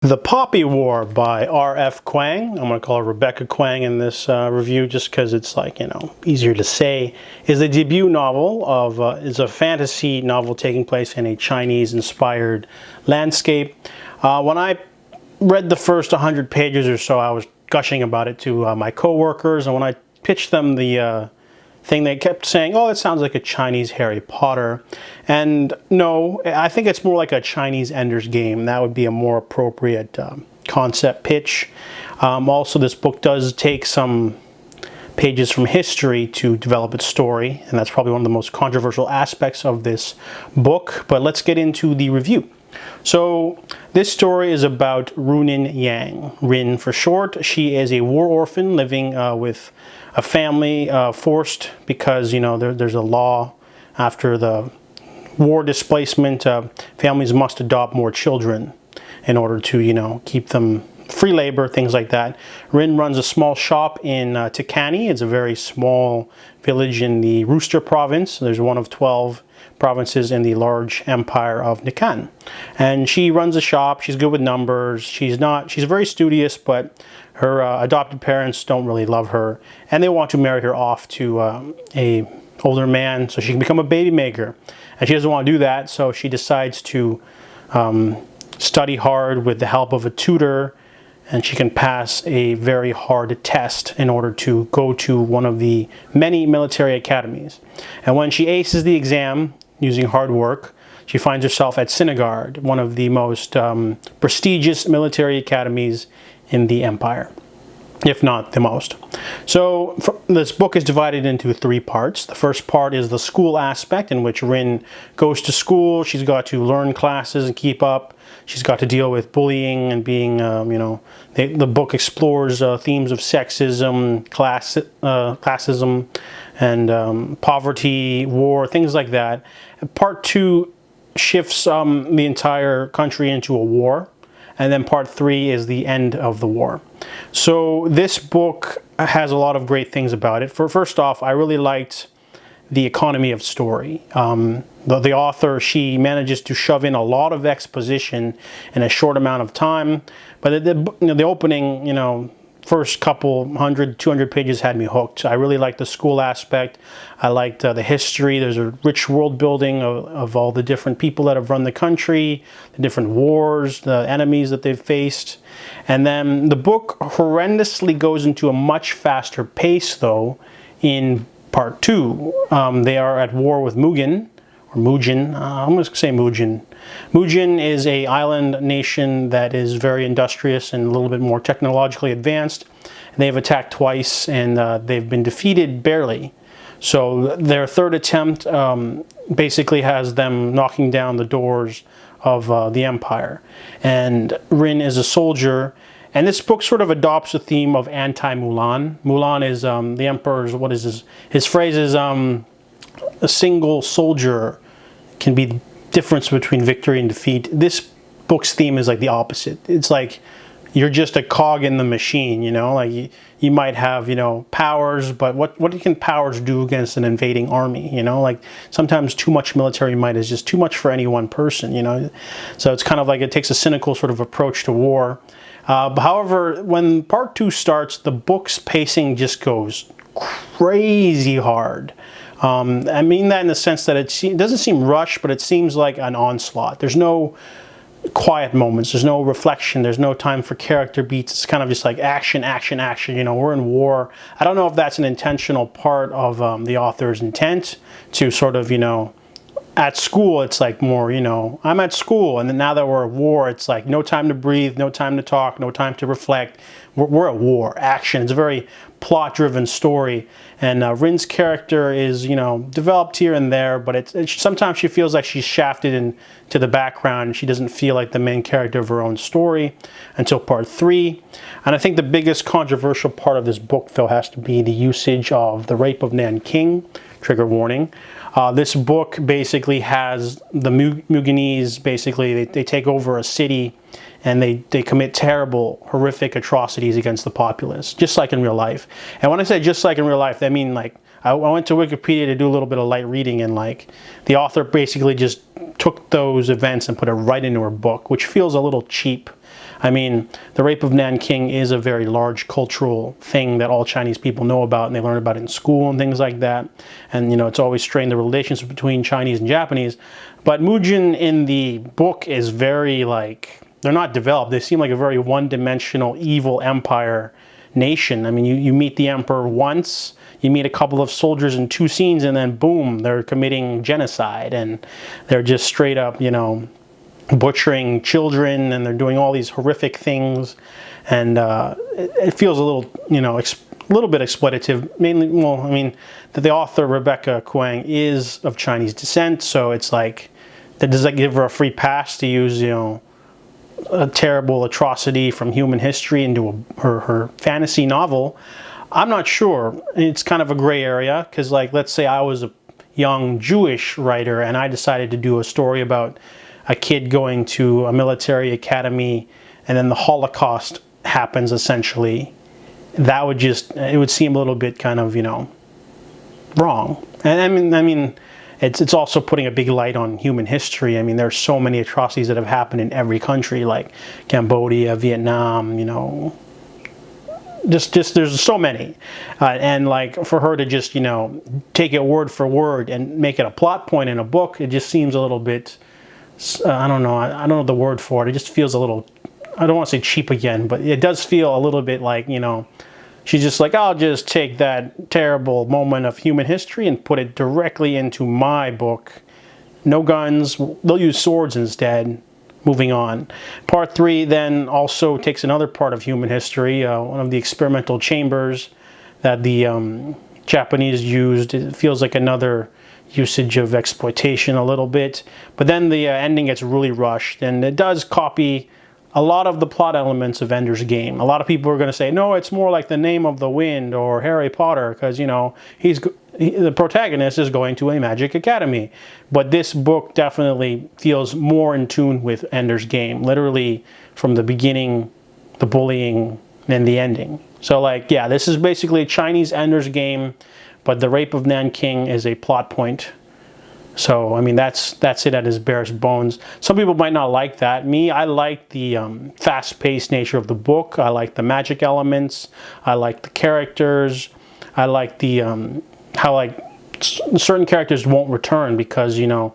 The Poppy War by R.F. Kuang, I'm going to call her Rebecca Kuang in this review just because it's easier to say, is the debut novel of, is a fantasy novel taking place in a Chinese-inspired landscape. When I read the first 100 pages or so, I was gushing about it to my co-workers, and when I pitched them the thing, they kept saying, oh, it sounds like a Chinese Harry Potter. And no, I think it's more like a Chinese Ender's Game. That would be a more appropriate concept pitch. Also, this book does take some pages from history to develop its story, and that's probably one of the most controversial aspects of this book. But let's get into the review. So this story is about Runin Yang, Rin for short. She is a war orphan living with a family forced because, there's a law after the war displacement. Families must adopt more children in order to, keep them free labor, things like that. Rin runs a small shop in Tikani. It's a very small village in the Rooster province. There's one of 12 provinces in the large empire of Nikan. And she runs a shop. She's good with numbers. She's very studious, but her adopted parents don't really love her, and they want to marry her off to a older man so she can become a baby maker. And she doesn't want to do that, so she decides to study hard with the help of a tutor, and she can pass a very hard test in order to go to one of the many military academies. And when she aces the exam using hard work, she finds herself at Sinegard, one of the most prestigious military academies in the empire, if not the most. So this book is divided into 3 parts. The first part is the school aspect, in which Rin goes to school. She's got to learn classes and keep up. She's got to deal with bullying and being, the book explores themes of sexism, classism, and poverty, war, things like that. And part 2 shifts the entire country into a war. And then part 3 is the end of the war. So this book has a lot of great things about it. First off, I really liked the economy of story. The author, she manages to shove in a lot of exposition in a short amount of time. But the opening, first couple 100, 200 pages had me hooked. I really liked the school aspect. I liked the history. There's a rich world building of all the different people that have run the country, the different wars, the enemies that they've faced. And then the book horrendously goes into a much faster pace, though, in part 2. They are at war with Mugen, or Mujin. I'm going to say Mujin. Mujin is an island nation that is very industrious and a little bit more technologically advanced. They've attacked twice, and they've been defeated barely. So their third attempt basically has them knocking down the doors of the empire. And Rin is a soldier. And this book sort of adopts the theme of anti-Mulan. Mulan is the emperor's, what is his phrase is, a single soldier can be the difference between victory and defeat. This book's theme is like the opposite. It's like you're just a cog in the machine, like you might have, powers, but what can powers do against an invading army, like sometimes too much military might is just too much for any one person, so it's kind of like it takes a cynical sort of approach to war. However, when part 2 starts, the book's pacing just goes crazy hard. I mean that in the sense that it doesn't seem rushed, but it seems like an onslaught. There's no quiet moments. There's no reflection. There's no time for character beats. It's kind of just like action, action, action. We're in war. I don't know if that's an intentional part of the author's intent to sort of, at school, it's like more, I'm at school. And then now that we're at war, it's like no time to breathe, no time to talk, no time to reflect. We're at war, action. It's a very plot-driven story. And Rin's character is, developed here and there, but sometimes she feels like she's shafted into the background. She doesn't feel like the main character of her own story until part 3. And I think the biggest controversial part of this book, though, has to be the usage of the rape of Nanking. Trigger warning. This book basically has the Muganese, basically, they take over a city and they commit terrible, horrific atrocities against the populace, just like in real life. And when I say just like in real life, I mean like, I went to Wikipedia to do a little bit of light reading, and like, the author basically just took those events and put it right into her book, which feels a little cheap. I mean, the rape of Nanking is a very large cultural thing that all Chinese people know about, and they learn about it in school and things like that. And, you know, it's always strained the relations between Chinese and Japanese. But Mujin in the book is very, like, they're not developed. They seem like a very one-dimensional evil empire nation. I mean, you meet the emperor once, you meet a couple of soldiers in 2 scenes, and then boom, they're committing genocide, and they're just straight up, you know, butchering children, and they're doing all these horrific things, and it feels a little, you know, a little bit exploitative. Mainly, well, I mean, that the author Rebecca Kuang is of Chinese descent, so it's like, does that give her a free pass to use, you know, a terrible atrocity from human history into her fantasy novel? I'm not sure. It's kind of a gray area, because, like, let's say I was a young Jewish writer and I decided to do a story about a kid going to a military academy and then the Holocaust happens, essentially. That would just, it would seem a little bit kind of, you know, wrong. And I mean, it's also putting a big light on human history. I mean, there's so many atrocities that have happened in every country, like Cambodia, Vietnam, you know, just there's so many. And like, for her to just, you know, take it word for word and make it a plot point in a book, it just seems a little bit, I don't know, I don't know the word for it. It just feels a little, I don't want to say cheap again, but it does feel a little bit like, you know, she's just like, I'll just take that terrible moment of human history and put it directly into my book. No guns, they'll use swords instead. Moving on. Part 3 then also takes another part of human history, one of the experimental chambers that the Japanese used. It feels like another usage of exploitation a little bit. But then the ending gets really rushed, and it does copy a lot of the plot elements of Ender's Game. A lot of people are going to say, no, it's more like The Name of the Wind or Harry Potter, because, you know, the protagonist is going to a magic academy. But this book definitely feels more in tune with Ender's Game, literally from the beginning, the bullying, and the ending. So, like, yeah, this is basically a Chinese Ender's Game, but the rape of Nanking is a plot point. So, I mean, that's it at its barest bones. Some people might not like that. Me, I like the fast-paced nature of the book. I like the magic elements. I like the characters. I like the how, like, certain characters won't return because, you know,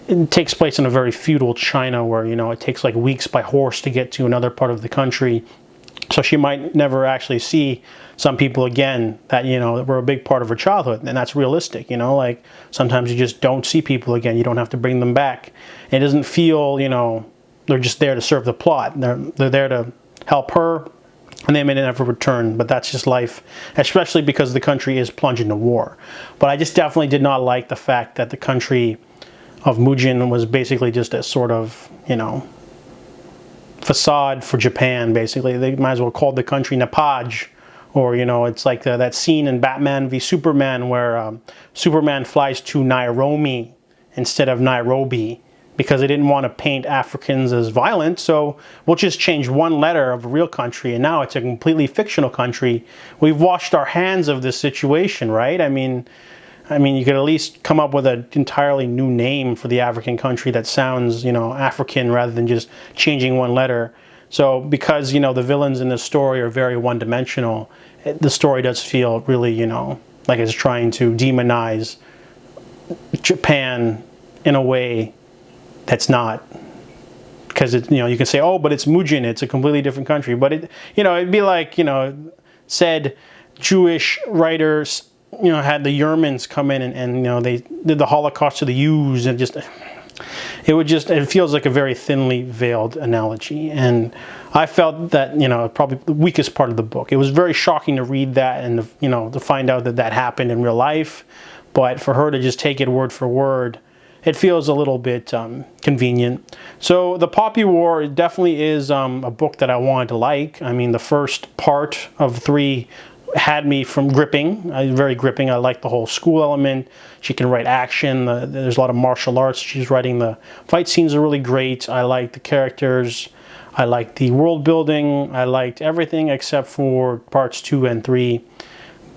it takes place in a very feudal China where, you know, it takes like weeks by horse to get to another part of the country. So she might never actually see some people again that, you know, that were a big part of her childhood. And that's realistic, you know, like sometimes you just don't see people again. You don't have to bring them back. It doesn't feel, you know, they're just there to serve the plot. They're there to help her, and they may never return, but that's just life, especially because the country is plunged into war. But I just definitely did not like the fact that the country of Mujin was basically just a sort of, you know, facade for Japan, basically. They might as well call the country Nepaj, or, you know, it's like that scene in Batman v Superman where Superman flies to Nairobi instead of Nairobi because they didn't want to paint Africans as violent, so we'll just change one letter of a real country, and now it's a completely fictional country. We've washed our hands of this situation, right? I mean, you could at least come up with an entirely new name for the African country that sounds, you know, African rather than just changing one letter. So because, you know, the villains in this story are very one-dimensional, the story does feel really, you know, like it's trying to demonize Japan in a way that's not. Because, you know, you can say, oh, but it's Mujin, it's a completely different country. But, it, you know, it'd be like, you know, said Jewish writers, you know, had the Yermans come in and you know, they did the Holocaust to the Jews, and just, it feels like a very thinly veiled analogy. And I felt that, you know, probably the weakest part of the book. It was very shocking to read that and, you know, to find out that that happened in real life. But for her to just take it word for word, it feels a little bit convenient. So The Poppy War definitely is a book that I wanted to like. I mean, the first part of 3 had me from gripping, very gripping. I like the whole school element. She can write action. There's a lot of martial arts she's writing. The fight scenes are really great. I like the characters. I like the world building. I liked everything except for parts 2 and 3.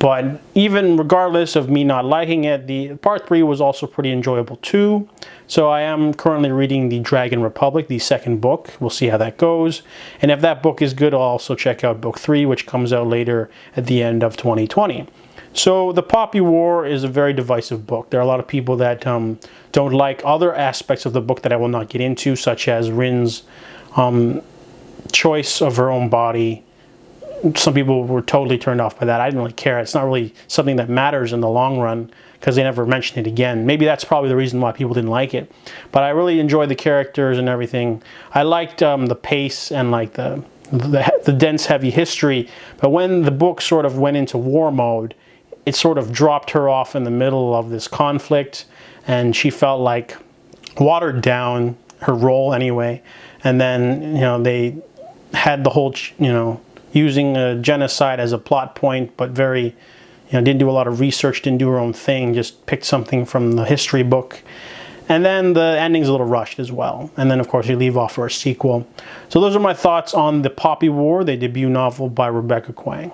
But even regardless of me not liking it, the part 3 was also pretty enjoyable too. So I am currently reading The Dragon Republic, the second book. We'll see how that goes. And if that book is good, I'll also check out book 3, which comes out later at the end of 2020. So The Poppy War is a very divisive book. There are a lot of people that don't like other aspects of the book that I will not get into, such as Rin's choice of her own body. Some people were totally turned off by that. I didn't really care. It's not really something that matters in the long run because they never mentioned it again. Maybe that's probably the reason why people didn't like it. But I really enjoyed the characters and everything. I liked the pace and like the dense, heavy history. But when the book sort of went into war mode, it sort of dropped her off in the middle of this conflict, and she felt like watered down, her role anyway. And then, you know, they had the whole, you know, using a genocide as a plot point, but very, you know, didn't do a lot of research, didn't do her own thing, just picked something from the history book. And then the ending's a little rushed as well. And then, of course, you leave off for a sequel. So those are my thoughts on The Poppy War, the debut novel by Rebecca Kuang.